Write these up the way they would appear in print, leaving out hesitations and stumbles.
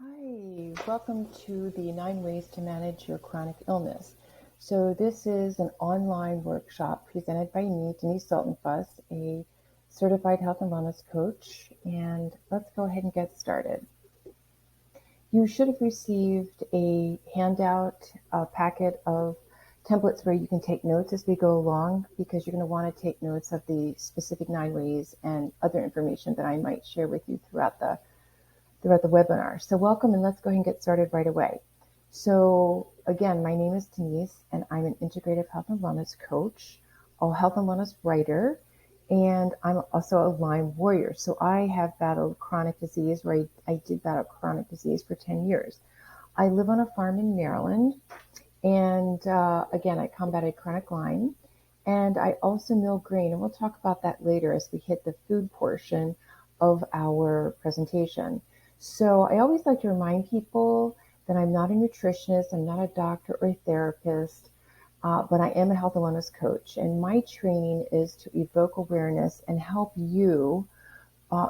Hi, welcome to the 9 Ways to Manage Your Chronic Illness. So this is an online workshop presented by me, Denise Saltonfuss, a certified health and wellness coach, and let's go ahead and get started. You should have received a handout, a packet of templates where you can take notes as we go along, because you're going to want to take notes of the specific 9 ways and other information that I might share with you throughout the webinar. So welcome, and let's go ahead and get started right away. So again, my name is Denise, and I'm an integrative health and wellness coach, a health and wellness writer, and I'm also a Lyme warrior. So I have battled chronic disease, where I did battle chronic disease for 10 years. I live on a farm in Maryland, and again, I combated chronic Lyme, and I also mill grain, and we'll talk about that later as we hit the food portion of our presentation. So I always like to remind people that I'm not a nutritionist, I'm not a doctor or a therapist, but I am a health and wellness coach. And my training is to evoke awareness and help you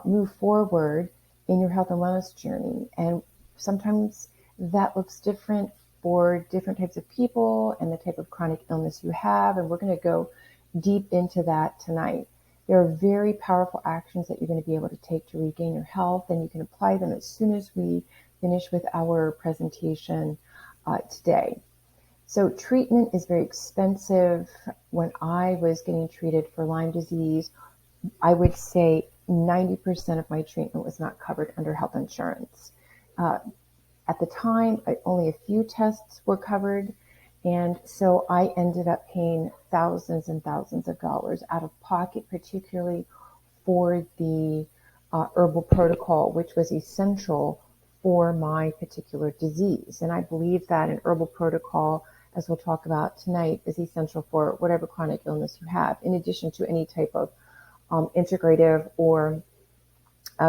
move forward in your health and wellness journey. And sometimes that looks different for different types of people and the type of chronic illness you have. And we're going to go deep into that tonight. There are very powerful actions that you're going to be able to take to regain your health, and you can apply them as soon as we finish with our presentation today. So treatment is very expensive. When I was getting treated for Lyme disease, I would say 90% of my treatment was not covered under health insurance. At the time, only a few tests were covered. And so I ended up paying thousands and thousands of dollars out of pocket, particularly for the herbal protocol, which was essential for my particular disease. And I believe that an herbal protocol, as we'll talk about tonight, is essential for whatever chronic illness you have, in addition to any type of integrative or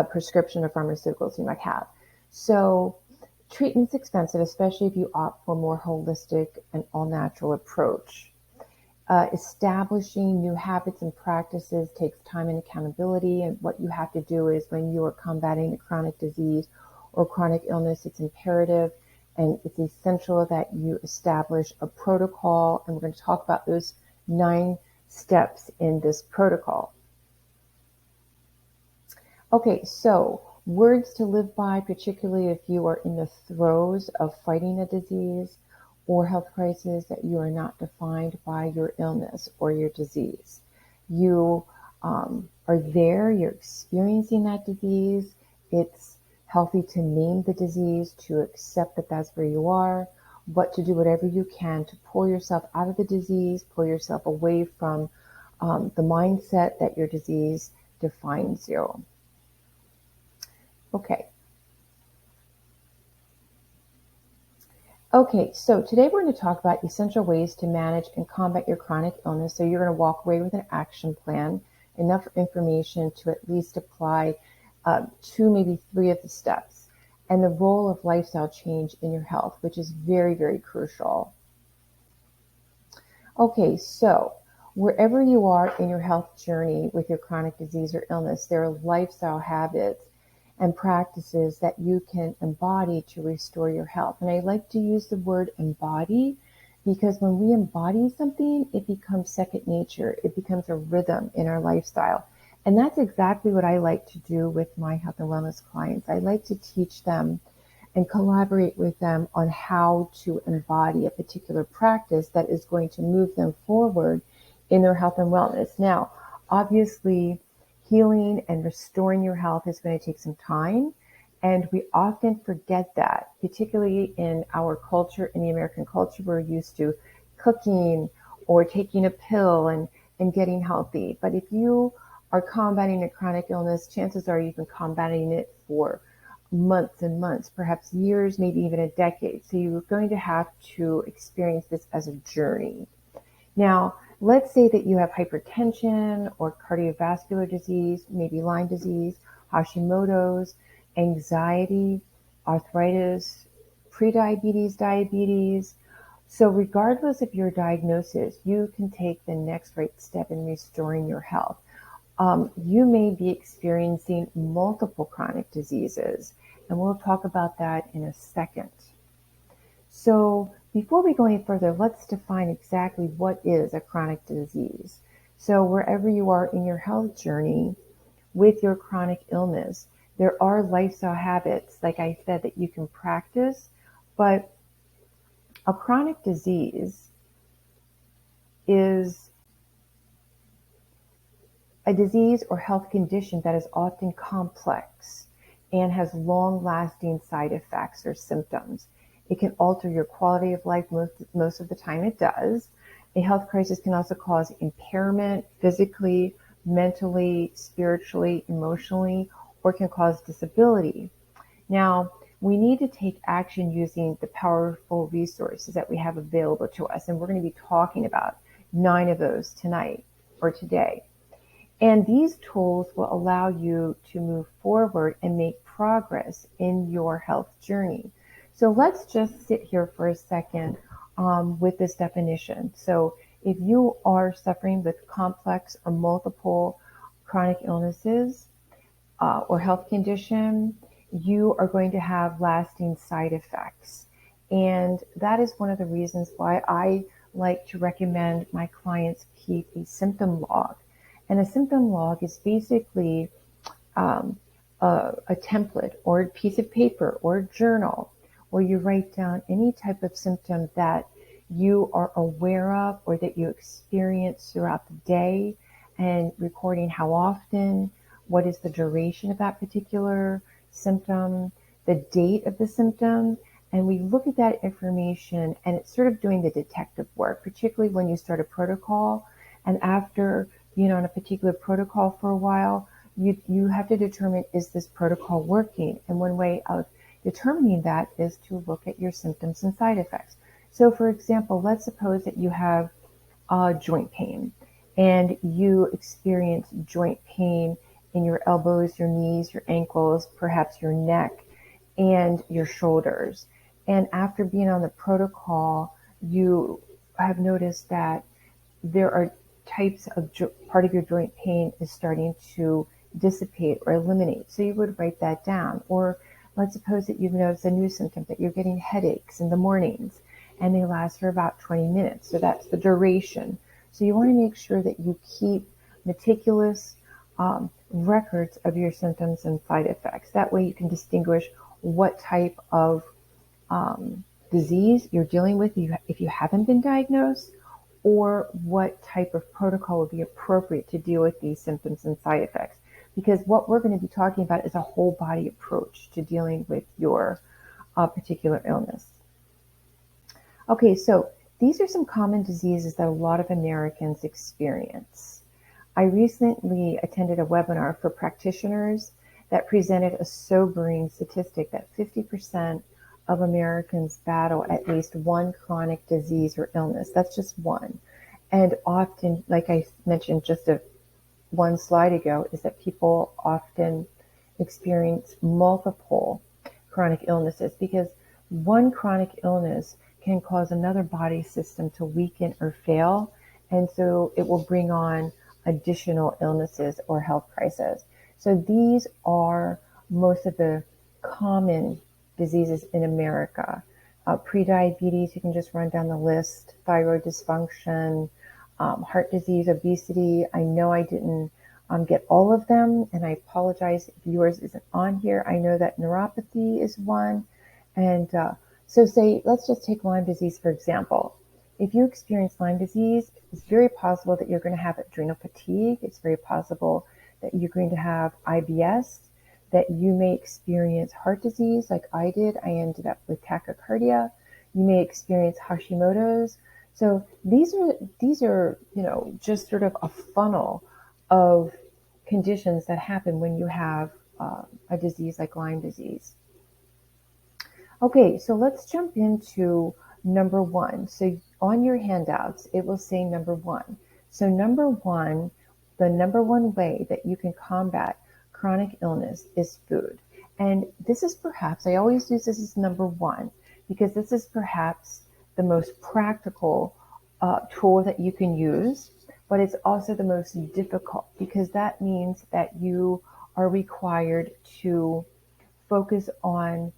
prescription of pharmaceuticals you might have. So treatment's expensive, especially if you opt for a more holistic and all-natural approach. Establishing new habits and practices takes time and accountability, and what you have to do is, when you are combating a chronic disease or chronic illness, it's imperative and it's essential that you establish a protocol, and we're going to talk about those 9 steps in this protocol. Okay, so words to live by, particularly if you are in the throes of fighting a disease or health crisis, that you are not defined by your illness or your disease. You are there, you're experiencing that disease. It's healthy to name the disease, to accept that that's where you are, but to do whatever you can to pull yourself out of the disease, pull yourself away from the mindset that your disease defines you. Okay, so today we're going to talk about essential ways to manage and combat your chronic illness. So you're going to walk away with an action plan, enough information to at least apply 2, maybe 3 of the steps, and the role of lifestyle change in your health, which is very, very crucial. Okay, so wherever you are in your health journey with your chronic disease or illness, there are lifestyle habits and practices that you can embody to restore your health. And I like to use the word embody, because when we embody something, it becomes second nature. It becomes a rhythm in our lifestyle. And that's exactly what I like to do with my health and wellness clients. I like to teach them and collaborate with them on how to embody a particular practice that is going to move them forward in their health and wellness. Now, obviously, healing and restoring your health is going to take some time, and we often forget that, particularly in our culture, in the American culture. We're used to cooking or taking a pill and getting healthy. But if you are combating a chronic illness, chances are you've been combating it for months and months, perhaps years, maybe even a decade. So you're going to have to experience this as a journey. Now, let's say that you have hypertension or cardiovascular disease, maybe Lyme disease, Hashimoto's, anxiety, arthritis, prediabetes, diabetes. So regardless of your diagnosis, you can take the next right step in restoring your health. You may be experiencing multiple chronic diseases, And we'll talk about that in a second. So before we go any further, let's define exactly what is a chronic disease. So wherever you are in your health journey with your chronic illness, there are lifestyle habits, like I said, that you can practice, but a chronic disease is a disease or health condition that is often complex and has long-lasting side effects or symptoms. It can alter your quality of life, most of the time it does. A health crisis can also cause impairment physically, mentally, spiritually, emotionally, or can cause disability. Now, we need to take action using the powerful resources that we have available to us, and we're going to be talking about 9 of those tonight or today. And these tools will allow you to move forward and make progress in your health journey. So let's just sit here for a second with this definition. So if you are suffering with complex or multiple chronic illnesses or health condition, you are going to have lasting side effects. And that is one of the reasons why I like to recommend my clients keep a symptom log. And a symptom log is basically a template or a piece of paper or a journal where you write down any type of symptom that you are aware of or that you experience throughout the day, and recording how often, what is the duration of that particular symptom, the date of the symptom. And we look at that information, and it's sort of doing the detective work, particularly when you start a protocol. And after on a particular protocol for a while, you have to determine, is this protocol working? And one way of determining that is to look at your symptoms and side effects. So for example, let's suppose that you have joint pain and you experience joint pain in your elbows, your knees, your ankles, perhaps your neck and your shoulders. And after being on the protocol, you have noticed that there are types of part of your joint pain is starting to dissipate or eliminate. So you would write that down. Or let's suppose that you've noticed a new symptom, that you're getting headaches in the mornings and they last for about 20 minutes. So that's the duration. So you want to make sure that you keep meticulous records of your symptoms and side effects. That way you can distinguish what type of disease you're dealing with if you haven't been diagnosed, or what type of protocol would be appropriate to deal with these symptoms and side effects. Because what we're going to be talking about is a whole body approach to dealing with your particular illness. Okay, so these are some common diseases that a lot of Americans experience. I recently attended a webinar for practitioners that presented a sobering statistic that 50% of Americans battle at least one chronic disease or illness. That's just one. And often, like I mentioned just one slide ago, is that people often experience multiple chronic illnesses, because one chronic illness can cause another body system to weaken or fail. And so it will bring on additional illnesses or health crises. So these are most of the common diseases in America. Prediabetes, you can just run down the list, thyroid dysfunction, heart disease, obesity. I know I didn't get all of them, and I apologize if yours isn't on here. I know that neuropathy is one. And so let's just take Lyme disease, for example. If you experience Lyme disease, it's very possible that you're going to have adrenal fatigue. It's very possible that you're going to have IBS, that you may experience heart disease like I did. I ended up with tachycardia. You may experience Hashimoto's. So these are just sort of a funnel of conditions that happen when you have a disease like Lyme disease. Okay, so let's jump into number 1. So on your handouts, it will say number 1. So number 1, the number 1 way that you can combat chronic illness is food. And this is perhaps, I always use this as number 1, because this is perhaps the most practical tool that you can use, but it's also the most difficult, because that means that you are required to focus on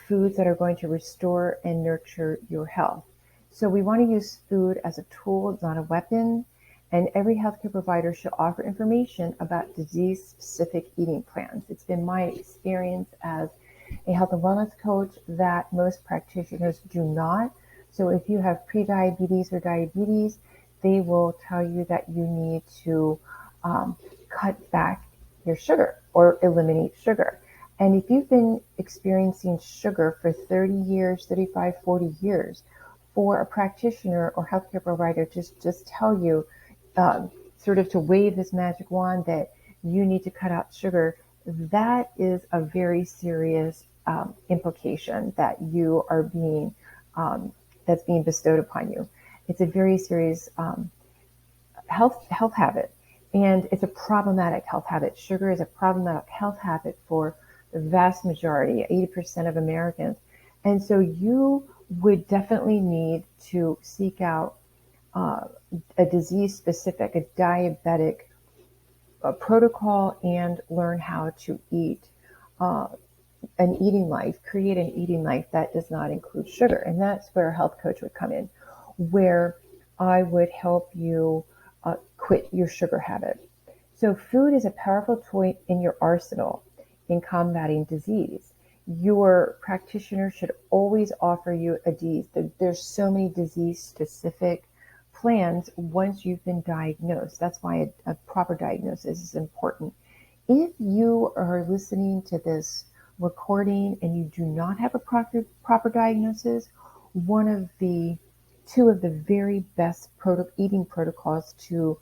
foods that are going to restore and nurture your health. So we want to use food as a tool, not a weapon. And every healthcare provider should offer information about disease-specific eating plans. It's been my experience as a health and wellness coach that most practitioners do not. So if you have prediabetes or diabetes, they will tell you that you need to cut back your sugar or eliminate sugar. And if you've been experiencing sugar for 30 years, 35, 40 years, for a practitioner or healthcare provider to just tell you, sort of to wave this magic wand that you need to cut out sugar, that is a very serious implication that you are being, that's being bestowed upon you. It's a very serious health habit, and it's a problematic health habit. Sugar is a problematic health habit for the vast majority, 80% of Americans. And so you would definitely need to seek out a disease-specific, a diabetic protocol, and learn how to eat create an eating life that does not include sugar. And that's where a health coach would come in, where I would help you quit your sugar habit. So food is a powerful tool in your arsenal in combating disease. Your practitioner should always offer you a disease. There's so many disease-specific plans once you've been diagnosed. That's why a proper diagnosis is important. If you are listening to this recording and you do not have a proper diagnosis, two of the very best eating protocols to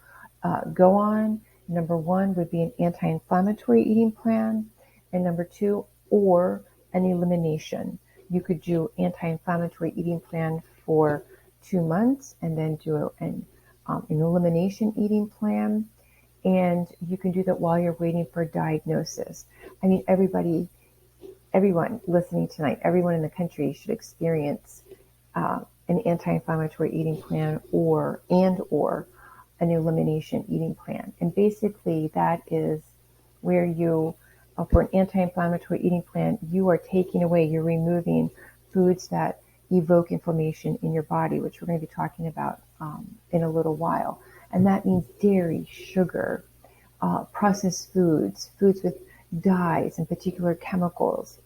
go on, number one would be an anti-inflammatory eating plan, and number two, or an elimination. You could do anti-inflammatory eating plan for 2 months and then do an elimination eating plan. And you can do that while you're waiting for diagnosis. I mean, everyone listening tonight, everyone in the country should experience an anti-inflammatory eating plan or an elimination eating plan. And basically that is where you, for an anti-inflammatory eating plan, you are you're removing foods that evoke inflammation in your body, which we're going to be talking about in a little while. And that means dairy, sugar, processed foods with dyes and particular chemicals.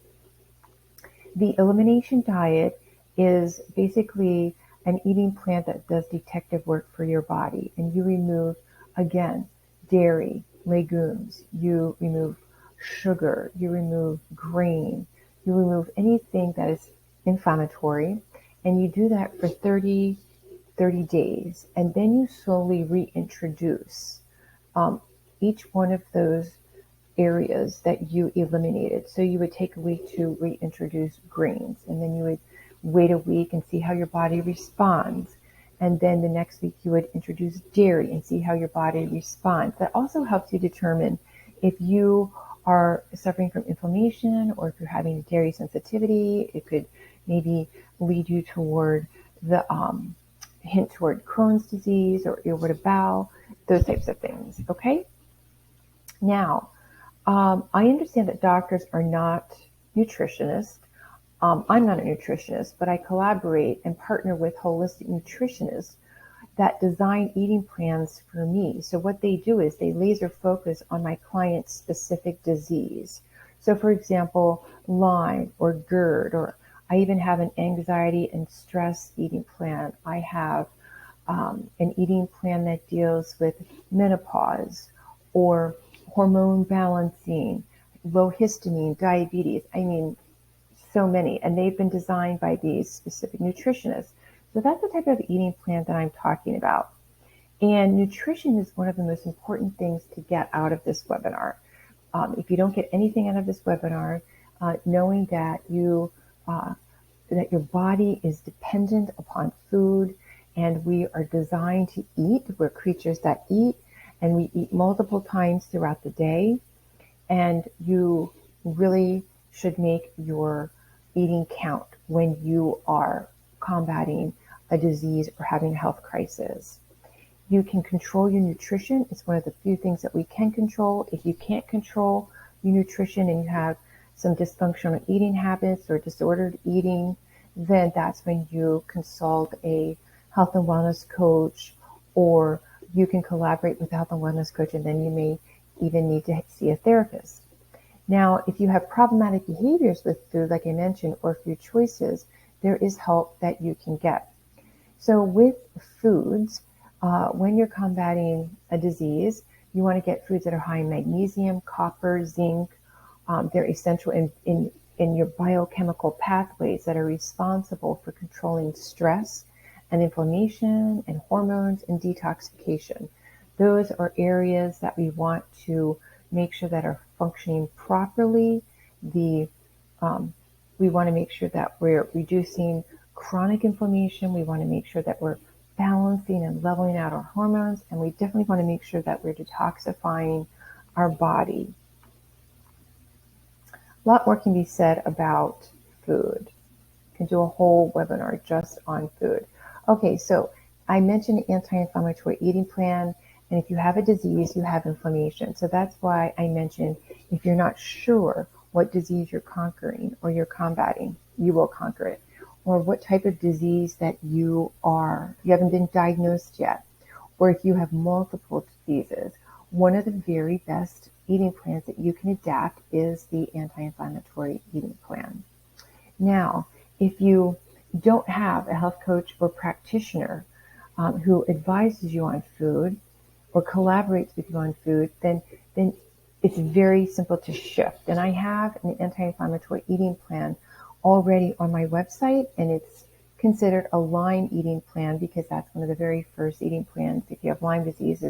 The elimination diet is basically an eating plan that does detective work for your body. And you remove, again, dairy, legumes, you remove sugar, you remove grain, you remove anything that is inflammatory, and you do that for 30 days. And then you slowly reintroduce each one of those areas that you eliminated. So you would take a week to reintroduce grains, and then you would wait a week and see how your body responds. And then the next week you would introduce dairy and see how your body responds. That also helps you determine if you are suffering from inflammation or if you're having a dairy sensitivity. It could maybe lead you toward the hint toward Crohn's disease or irritable bowel, those types of things. Okay. Now, I understand that doctors are not nutritionists. I'm not a nutritionist, but I collaborate and partner with holistic nutritionists that design eating plans for me. So what they do is they laser focus on my client's specific disease. So for example, Lyme or GERD, or I even have an anxiety and stress eating plan. I have an eating plan that deals with menopause or hormone balancing, low histamine, diabetes. I mean, so many, and they've been designed by these specific nutritionists. So that's the type of eating plan that I'm talking about. And nutrition is one of the most important things to get out of this webinar. If you don't get anything out of this webinar, knowing that that your body is dependent upon food, and we are designed to eat. We're creatures that eat, and we eat multiple times throughout the day. And you really should make your eating count when you are combating a disease or having a health crisis. You can control your nutrition. It's one of the few things that we can control. If you can't control your nutrition and you have some dysfunctional eating habits or disordered eating, then that's when you consult a health and wellness coach, or you can collaborate with a health and wellness coach, and then you may even need to see a therapist. Now, if you have problematic behaviors with food, like I mentioned, or food choices, there is help that you can get. So with foods, when you're combating a disease, you want to get foods that are high in magnesium, copper, zinc. They're essential in your biochemical pathways that are responsible for controlling stress and inflammation and hormones and detoxification. Those are areas that we want to make sure that are functioning properly. We want to make sure that we're reducing chronic inflammation. We want to make sure that we're balancing and leveling out our hormones, and we definitely want to make sure that we're detoxifying our body. A lot more can be said about food. I can do a whole webinar just on food. Okay, so I mentioned anti-inflammatory eating plan, and if you have a disease, you have inflammation. So that's why I mentioned if you're not sure what disease you're conquering or you're combating, you will conquer it. Or what type of disease that you haven't been diagnosed yet, or if you have multiple diseases, one of the very best eating plans that you can adapt is the anti-inflammatory eating plan. Now, if you don't have a health coach or practitioner who advises you on food or collaborates with you on food, then it's very simple to shift. And I have an anti-inflammatory eating plan already on my website, and it's considered a Lyme eating plan because that's one of the very first eating plans. If you have Lyme disease,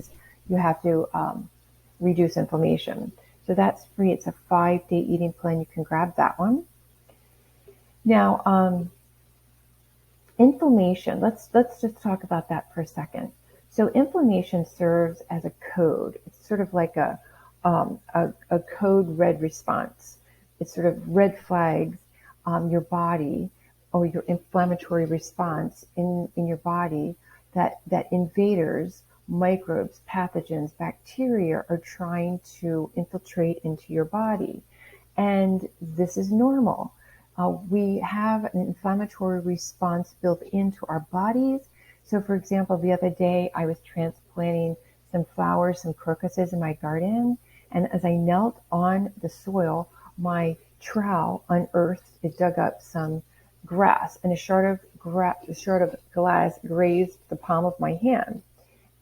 you have to reduce inflammation. So that's free. It's a 5-day eating plan. You can grab that one. Now, inflammation. Let's just talk about that for a second. So inflammation serves as a code. It's sort of like a code red response. It's sort of red flags your body or your inflammatory response in your body that invaders, microbes, pathogens, bacteria are trying to infiltrate into your body. And this is normal. We have an inflammatory response built into our bodies. So for example, the other day I was transplanting some flowers, some crocuses in my garden. And as I knelt on the soil, my trowel unearthed, it dug up some grass, and a shard of glass grazed the palm of my hand.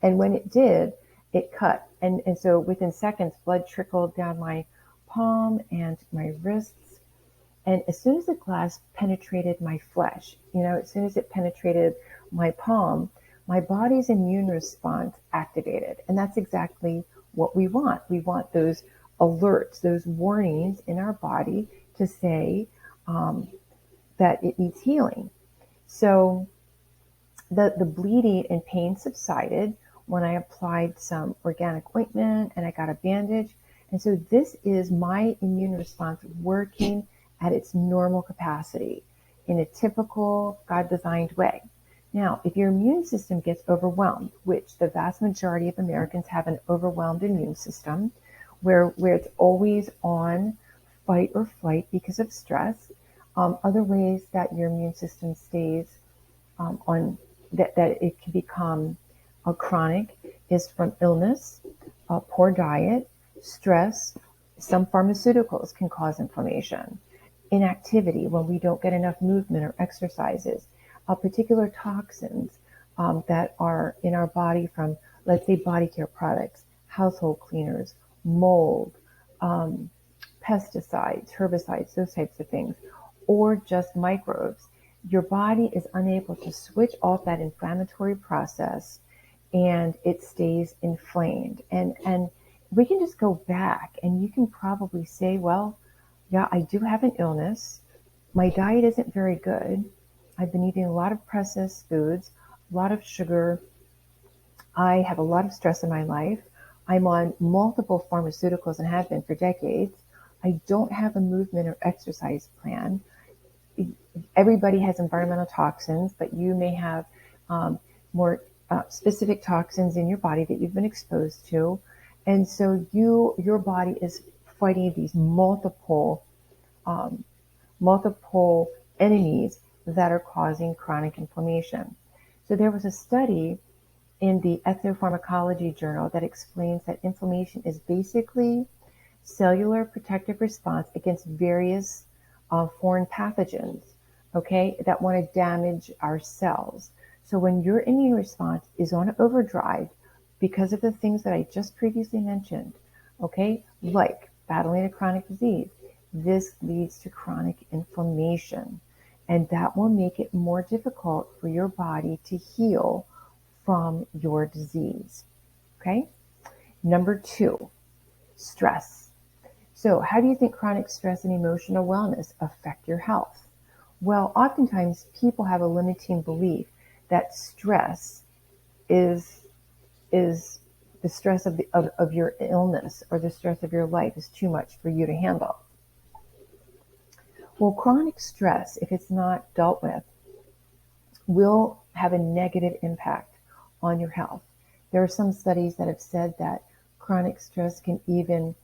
And when it did, it cut. And so within seconds, blood trickled down my palm and my wrists. And as soon as the glass penetrated my flesh, as soon as it penetrated my palm, my body's immune response activated. And that's exactly what we want. We want those alerts, those warnings in our body to say that it needs healing. So the bleeding and pain subsided when I applied some organic ointment and I got a bandage. And so this is my immune response working at its normal capacity in a typical God-designed way. Now, if your immune system gets overwhelmed, which the vast majority of Americans have an overwhelmed immune system, where it's always on fight or flight because of stress, other ways that your immune system stays on that it can become chronic is from illness, poor diet, stress. Some pharmaceuticals can cause inflammation, inactivity when we don't get enough movement or exercises, particular toxins that are in our body from, let's say, body care products, household cleaners, mold, pesticides, herbicides, those types of things, or just microbes. Your body is unable to switch off that inflammatory process and it stays inflamed. And we can just go back and you can probably say, well, yeah, I do have an illness. My diet isn't very good. I've been eating a lot of processed foods, a lot of sugar. I have a lot of stress in my life. I'm on multiple pharmaceuticals and have been for decades. I don't have a movement or exercise plan. Everybody has environmental toxins, but you may have more specific toxins in your body that you've been exposed to. And so your body is fighting these multiple multiple enemies that are causing chronic inflammation. So there was a study in the Ethopharmacology Journal that explains that inflammation is basically cellular protective response against various foreign pathogens, okay, that want to damage our cells. So when your immune response is on overdrive because of the things that I just previously mentioned, okay, like battling a chronic disease, this leads to chronic inflammation. And that will make it more difficult for your body to heal from your disease. Okay? Number 2, stress. So, how do you think chronic stress and emotional wellness affect your health? Well, oftentimes people have a limiting belief that stress is the stress of your illness or the stress of your life is too much for you to handle. Well, chronic stress, if it's not dealt with, will have a negative impact on your health. There are some studies that have said that chronic stress can even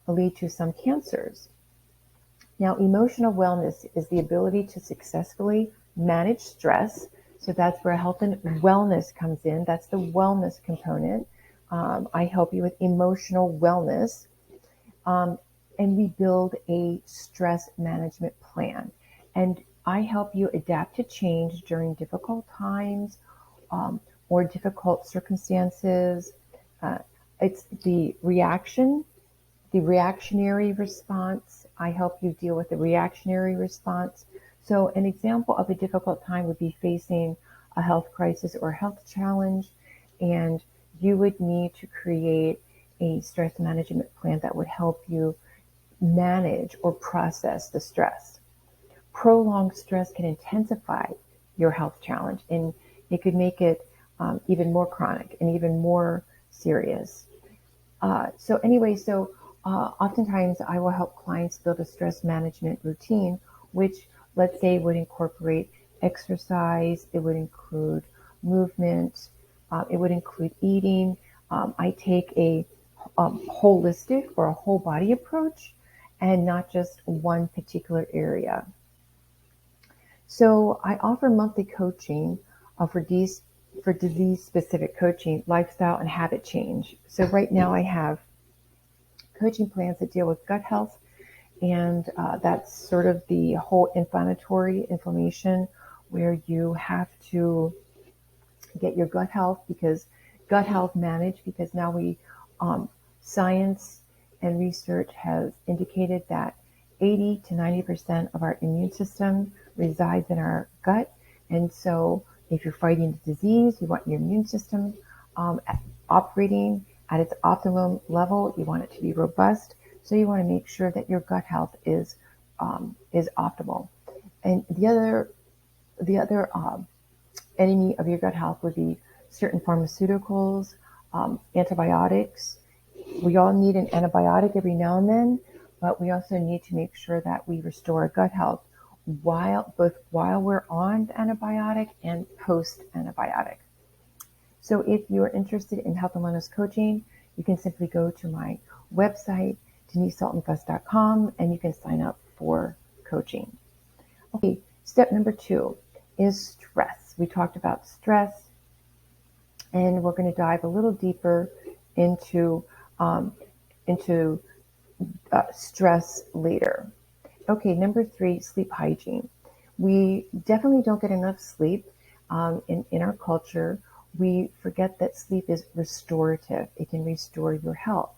lead to some cancers. Now, emotional wellness is the ability to successfully manage stress. So that's where health and wellness comes in. That's the wellness component. I help you with emotional wellness. And we build a stress management plan. And I help you adapt to change during difficult times or difficult circumstances. It's the reactionary response. I help you deal with the reactionary response. So an example of a difficult time would be facing a health crisis or a health challenge, and you would need to create a stress management plan that would help you manage or process the stress. Prolonged stress can intensify your health challenge, and it could make it even more chronic and even more serious. Oftentimes I will help clients build a stress management routine, which let's say would incorporate exercise, it would include movement, it would include eating. I take a holistic or a whole body approach and not just one particular area. So I offer monthly coaching for disease-specific coaching, lifestyle, and habit change. So right now I have coaching plans that deal with gut health, and that's sort of the whole inflammation, where you have to get your gut health managed, because now science and research has indicated that 80 to 90% of our immune system resides in our gut. And so if you're fighting the disease, you want your immune system operating at its optimum level. You want it to be robust. So you want to make sure that your gut health is optimal. And the other enemy of your gut health would be certain pharmaceuticals, antibiotics. We all need an antibiotic every now and then, but we also need to make sure that we restore our gut health while we're on the antibiotic and post antibiotic. So if you're interested in health and wellness coaching, you can simply go to my website, DeniseSaltonfuss.com, and you can sign up for coaching. Okay, step number 2 is stress. We talked about stress, and we're going to dive a little deeper into stress later. Okay, number 3, sleep hygiene. We definitely don't get enough sleep in our culture. We forget that sleep is restorative. It can restore your health.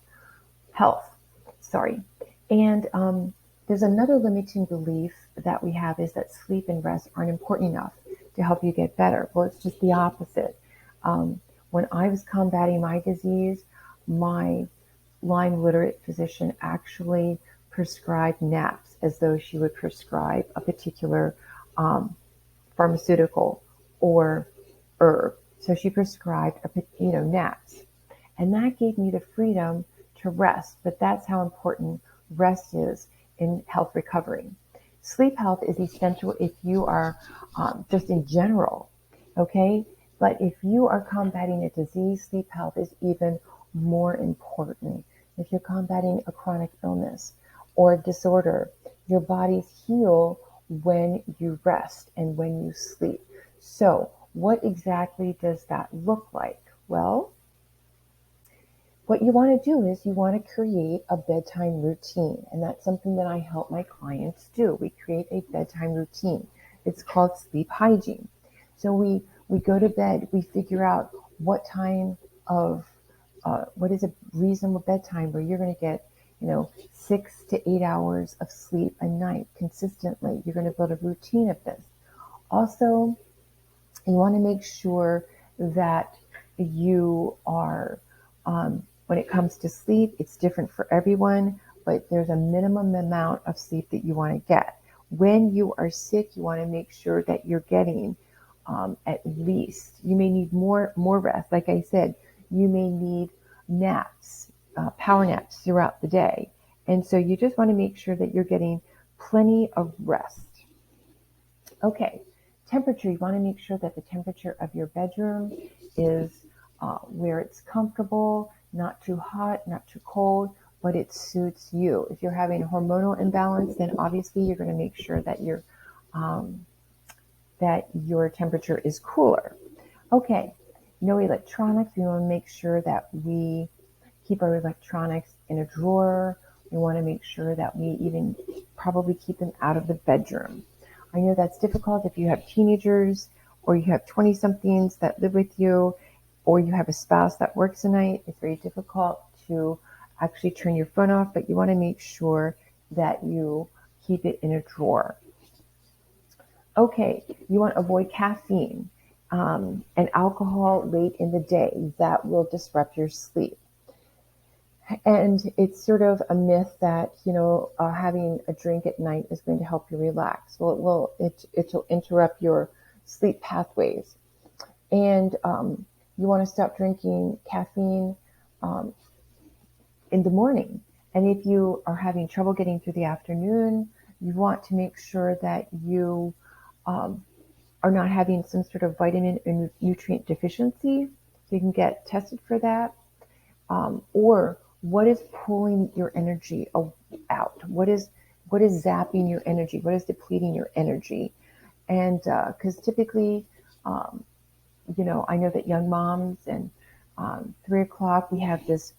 And there's another limiting belief that we have, is that sleep and rest aren't important enough to help you get better. Well, it's just the opposite. When I was combating my disease, my Lyme literate physician actually prescribed naps as though she would prescribe a particular pharmaceutical or herb. So she prescribed naps, and that gave me the freedom to rest. But that's how important rest is in health recovery. Sleep health is essential if you are just in general, okay? But if you are combating a disease, sleep health is even more important. If you're combating a chronic illness or disorder, Your bodies heal when you rest and when you sleep. So, what exactly does that look like? Well, what you want to do is you want to create a bedtime routine. And that's something that I help my clients do. We create a bedtime routine. It's called sleep hygiene. So we go to bed, we figure out what time of, what is a reasonable bedtime where you're going to get, 6 to 8 hours of sleep a night consistently. You're going to build a routine of this. Also, you want to make sure that you are, when it comes to sleep, it's different for everyone, but there's a minimum amount of sleep that you want to get. When you are sick, you want to make sure that you're getting, at least, you may need more rest. Like I said, you may need naps, power naps throughout the day. And so you just want to make sure that you're getting plenty of rest. Okay, temperature. You want to make sure that the temperature of your bedroom is, where it's comfortable, not too hot, not too cold, but it suits you. If you're having a hormonal imbalance, then obviously you're going to make sure um, that your temperature is cooler. Okay, no electronics. We want to make sure that we keep our electronics in a drawer. We want to make sure that we even probably keep them out of the bedroom. I know that's difficult if you have teenagers or you have 20 somethings that live with you or you have a spouse that works a night. It's very difficult to actually turn your phone off, but you want to make sure that you keep it in a drawer. Okay, you want to avoid caffeine, and alcohol late in the day. That will disrupt your sleep. And it's sort of a myth that, having a drink at night is going to help you relax. Well, it'll interrupt your sleep pathways. And you want to stop drinking caffeine, um, in the morning. And if you are having trouble getting through the afternoon, you want to make sure that you, um, are not having some sort of vitamin or nutrient deficiency. So you can get tested for that. Or what is pulling your energy out? What is zapping your energy? What is depleting your energy? And because typically, um, I know that young moms and, 3 o'clock we have this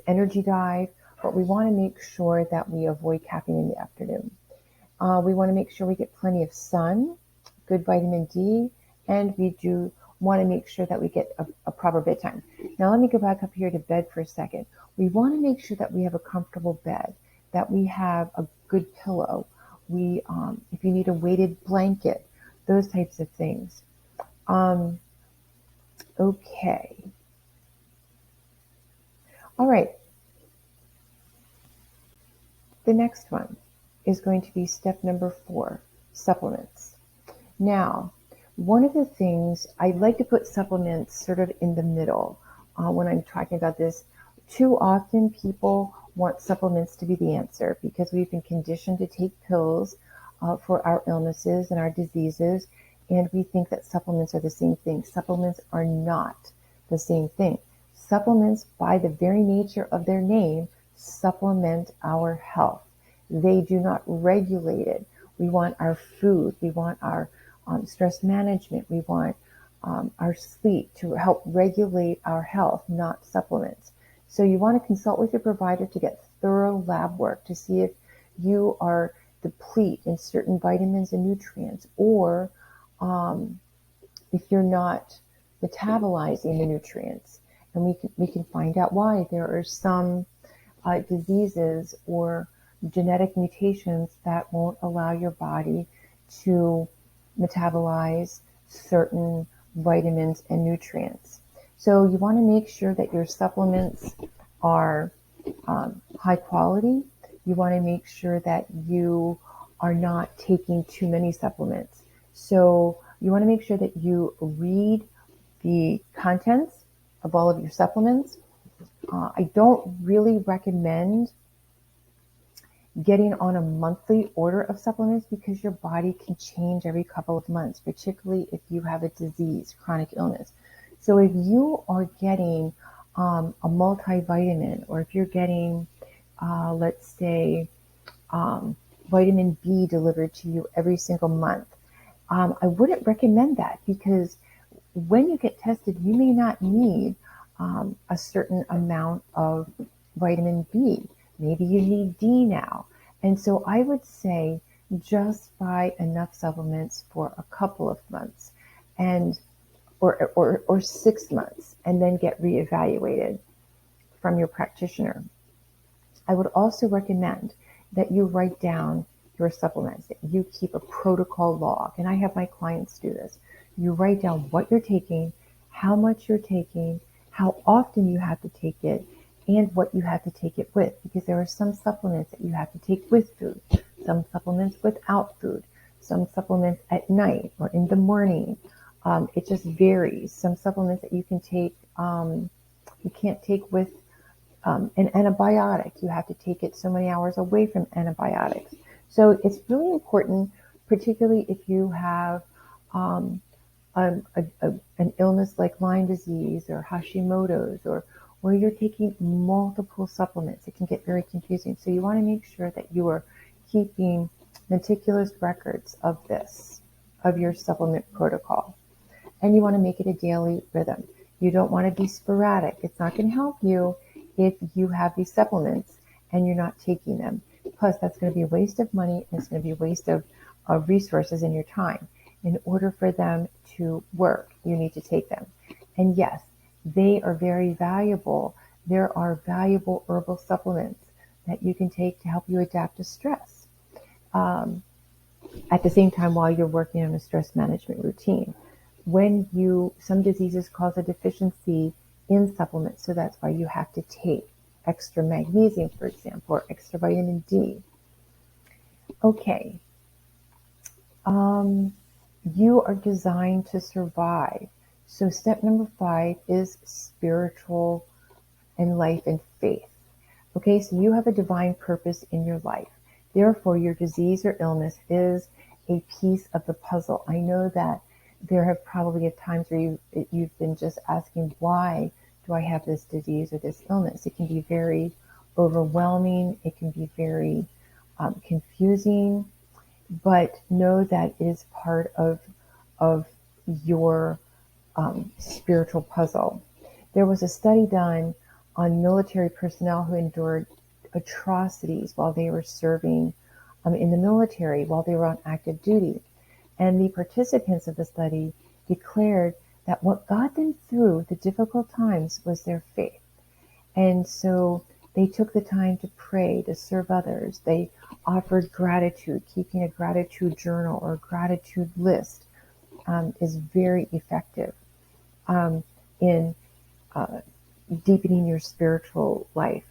energy dive, but we want to make sure that we avoid caffeine in the afternoon. We want to make sure we get plenty of sun, good vitamin D, and we do want to make sure that we get a proper bedtime. Now, let me go back up here to bed for a second. We want to make sure that we have a comfortable bed, that we have a good pillow. If you need a weighted blanket, those types of things. Um, okay. All right. The next one is going to be step number 4, supplements. Now, one of the things I like to put supplements sort of in the middle, when I'm talking about this. Too often people want supplements to be the answer because we've been conditioned to take pills, for our illnesses and our diseases, and we think that supplements are the same thing. Supplements are not the same thing. Supplements, by the very nature of their name, supplement our health. They do not regulate it. We want our food. We want our, stress management. We want, our sleep to help regulate our health, not supplements. So you want to consult with your provider to get thorough lab work to see if you are deplete in certain vitamins and nutrients, or, um, if you're not metabolizing the nutrients. And we can find out why. There are some, diseases or genetic mutations that won't allow your body to metabolize certain vitamins and nutrients. So you want to make sure that your supplements are, high quality. You want to make sure that you are not taking too many supplements. So you want to make sure that you read the contents of all of your supplements. I don't really recommend getting on a monthly order of supplements because your body can change every couple of months, particularly if you have a disease, chronic illness. So if you are getting, a multivitamin, or if you're getting, let's say, vitamin B delivered to you every single month. I wouldn't recommend that, because when you get tested, you may not need a certain amount of vitamin B. Maybe you need D now. And so I would say just buy enough supplements for a couple of months, and or 6 months, and then get reevaluated from your practitioner. I would also recommend that you write down your supplements, that you keep a protocol log. And I have my clients do this. You write down what you're taking, how much you're taking, how often you have to take it, and what you have to take it with, because there are some supplements that you have to take with food, some supplements without food, some supplements at night or in the morning. It just varies. Some supplements that you can take, you can't take with an antibiotic. You have to take it so many hours away from antibiotics. So it's really important, particularly if you have um, an illness like Lyme disease or Hashimoto's, or where you're taking multiple supplements. It can get very confusing. So you want to make sure that you are keeping meticulous records of this, of your supplement protocol. And you want to make it a daily rhythm. You don't want to be sporadic. It's not going to help you if you have these supplements and you're not taking them. Plus, that's going to be a waste of money, and it's going to be a waste of resources and your time. In order for them to work, you need to take them. And yes, they are very valuable. There are valuable herbal supplements that you can take to help you adapt to stress. At the same time, while you're working on a stress management routine. Some diseases cause a deficiency in supplements, so that's why you have to take extra magnesium, for example, or extra vitamin D. Okay. You are designed to survive. So step number 5 is spiritual and life and faith. Okay, so you have a divine purpose in your life. Therefore, your disease or illness is a piece of the puzzle. I know that there have probably at times where you've been just asking, why do I have this disease or this illness? It can be very overwhelming. It can be very confusing, but know that it is part of your spiritual puzzle. There was a study done on military personnel who endured atrocities while they were serving in the military, while they were on active duty. And the participants of the study declared that what got them through the difficult times was their faith. And so they took the time to pray, to serve others. They offered gratitude. Keeping a gratitude journal or gratitude list is very effective in deepening your spiritual life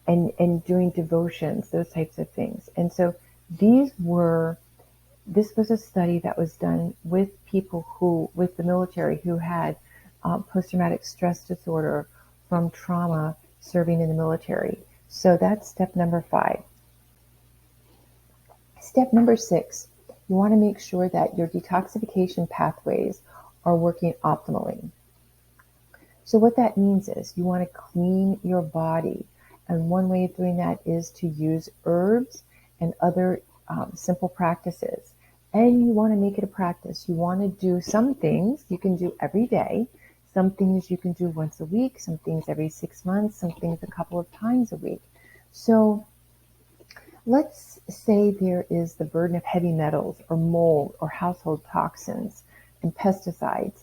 and doing devotions, those types of things. And so this was a study that was done with people with the military who had post-traumatic stress disorder from trauma serving in the military. So that's step number 5. Step number 6, you want to make sure that your detoxification pathways are working optimally. So what that means is you want to clean your body. And one way of doing that is to use herbs and other simple practices. And you want to make it a practice. You want to do some things you can do every day, some things you can do once a week, some things every 6 months, some things a couple of times a week. So let's say there is the burden of heavy metals or mold or household toxins and pesticides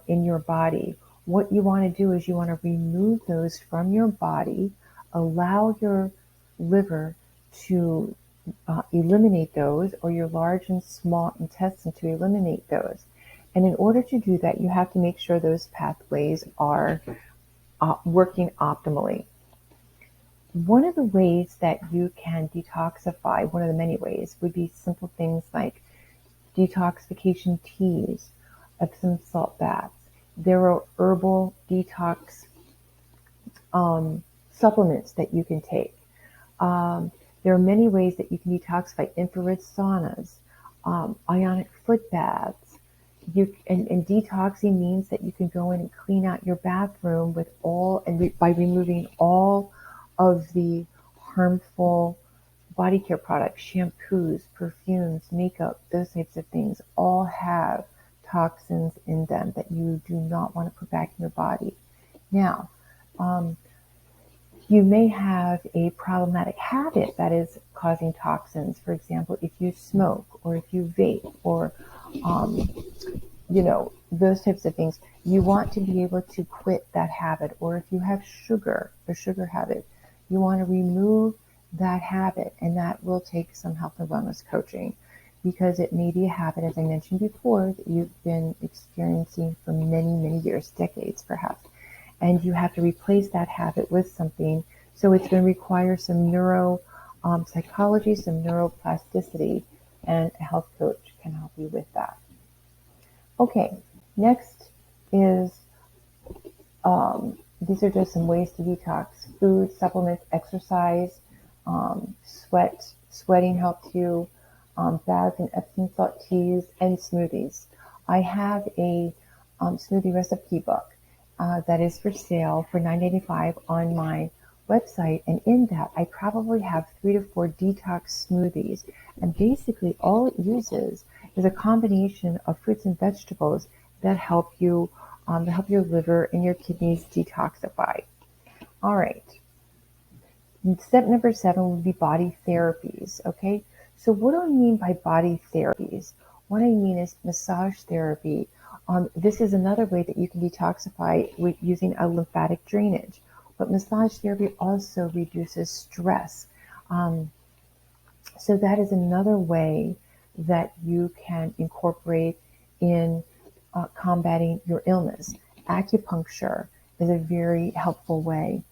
in your body. What you want to do is you want to remove those from your body, allow your liver to eliminate those, or your large and small intestine to eliminate those. And in order to do that, you have to make sure those pathways are working optimally. One of the ways that you can detoxify, one of the many ways, would be simple things like detoxification teas, Epsom salt baths. There are herbal detox supplements that you can take. There are many ways that you can detoxify: infrared saunas, ionic foot baths. And detoxing means that you can go in and clean out your bathroom by removing all of the harmful body care products, shampoos, perfumes, makeup, those types of things all have toxins in them that you do not want to put back in your body. Now, you may have a problematic habit that is causing toxins. For example, if you smoke or if you vape or, those types of things, you want to be able to quit that habit. Or if you have a sugar habit, you want to remove that habit, and that will take some health and wellness coaching because it may be a habit, as I mentioned before, that you've been experiencing for many, many years, decades perhaps. And you have to replace that habit with something. So it's going to require some psychology, some neuroplasticity, and a health coach can help you with that. Okay, next is, these are just some ways to detox: food, supplements, exercise, sweating helps you, baths and Epsom salt teas, and smoothies. I have a smoothie recipe book that is for sale for $9.95 on my website, and in that I probably have 3 to 4 detox smoothies, and basically all it uses is a combination of fruits and vegetables that help you to help your liver and your kidneys detoxify. All right. Step number 7 would be body therapies. Okay. So what do I mean by body therapies? What I mean is massage therapy. This is another way that you can detoxify with using a lymphatic drainage. But massage therapy also reduces stress. So that is another way that you can incorporate in combating your illness. Acupuncture is a very helpful way.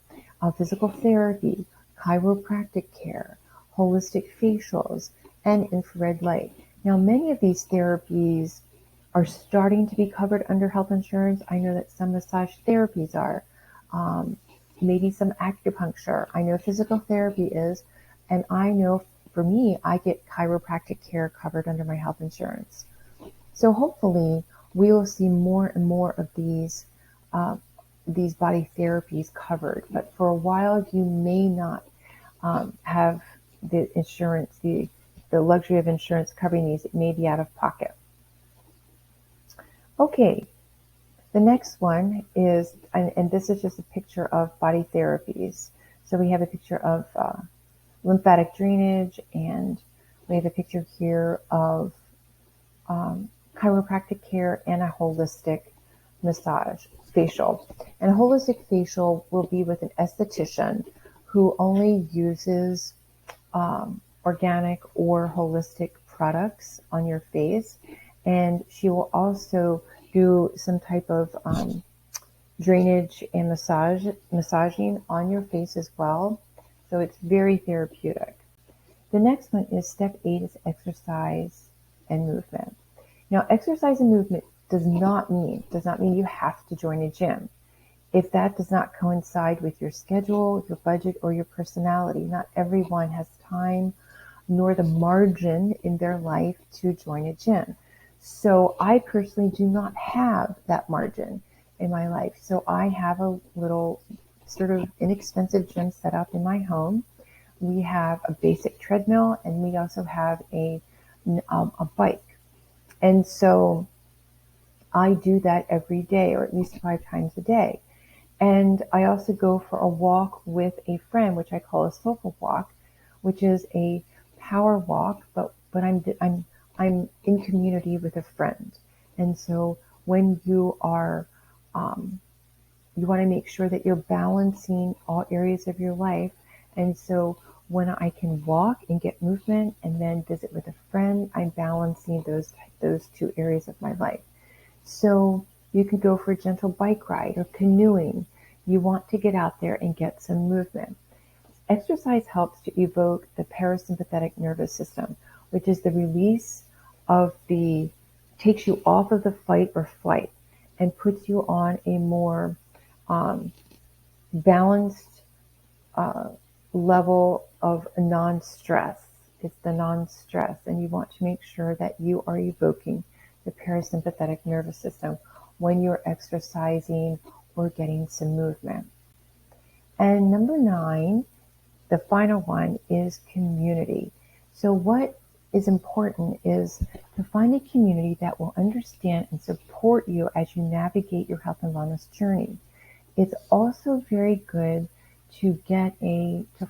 Physical therapy, chiropractic care, holistic facials, and infrared light. Now, many of these therapies are starting to be covered under health insurance. I know that some massage therapies are, maybe some acupuncture. I know physical therapy is, and I know for me, I get chiropractic care covered under my health insurance. So hopefully we will see more and more of these body therapies covered. But for a while, you may not have the insurance, the luxury of insurance covering these. It may be out of pocket. Okay, the next one is, and this is just a picture of body therapies. So we have a picture of lymphatic drainage, and we have a picture here of chiropractic care and a holistic massage facial. And a holistic facial will be with an esthetician who only uses organic or holistic products on your face. And she will also do some type of drainage and massaging on your face as well. So it's very therapeutic. The next one is step 8 is exercise and movement. Now, exercise and movement does not mean you have to join a gym. If that does not coincide with your schedule, your budget, or your personality, not everyone has time nor the margin in their life to join a gym. So I personally do not have that margin in my life. So I have a little sort of inexpensive gym set up in my home. We have a basic treadmill, and we also have a bike. And so I do that every day, or at least 5 times a day. And I also go for a walk with a friend, which I call a sofa walk, which is a power walk, but I'm in community with a friend. And so when you are, you want to make sure that you're balancing all areas of your life. And so when I can walk and get movement and then visit with a friend, I'm balancing those 2 areas of my life. So you could go for a gentle bike ride or canoeing. You want to get out there and get some movement. Exercise helps to evoke the parasympathetic nervous system, which is the release of takes you off of the fight or flight and puts you on a more balanced level of non-stress. It's the non-stress, and you want to make sure that you are evoking the parasympathetic nervous system when you're exercising or getting some movement. And number 9 the final one is community. So what is important is to find a community that will understand and support you as you navigate your health and wellness journey. It's also very good to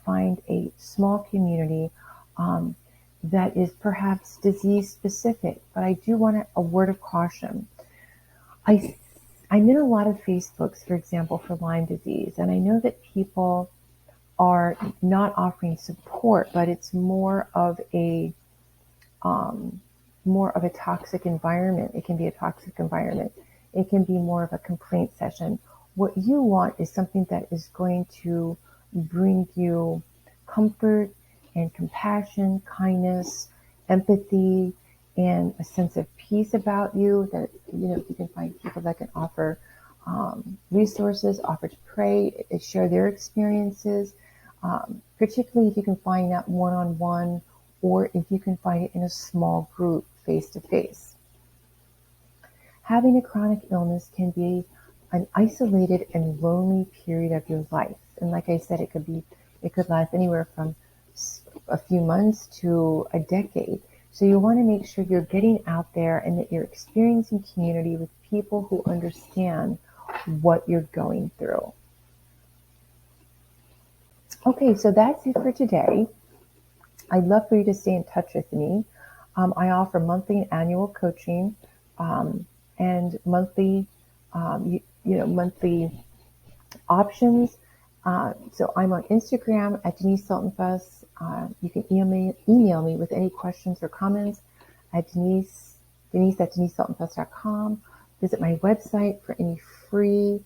find a small community that is perhaps disease specific. But I do want a word of caution. I'm in a lot of Facebooks, for example, for Lyme disease, and I know that people are not offering support, but it's more of a toxic environment. It can be a toxic environment. It can be more of a complaint session. What you want is something that is going to bring you comfort and compassion, kindness, empathy, and a sense of peace about you. That, you can find people that can offer resources, offer to pray, share their experiences, particularly if you can find that one-on-one, or if you can find it in a small group, face-to-face. Having a chronic illness can be an isolated and lonely period of your life. And like I said, it could last anywhere from a few months to a decade. So you want to make sure you're getting out there and that you're experiencing community with people who understand what you're going through. Okay, so that's it for today. I'd love for you to stay in touch with me. I offer monthly and annual coaching and monthly, monthly options. So I'm on Instagram at Denise Sultan-Fuss. You can email me with any questions or comments at Denise at DeniseSultanFuss.com. Visit my website for any free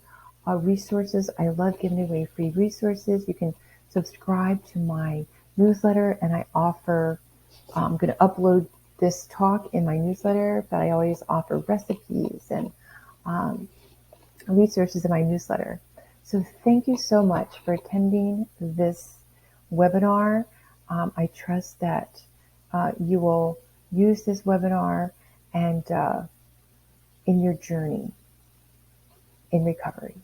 resources. I love giving away free resources. You can subscribe to my newsletter, and I'm going to upload this talk in my newsletter, but I always offer recipes and resources in my newsletter. So thank you so much for attending this webinar. I trust that you will use this webinar and in your journey in recovery.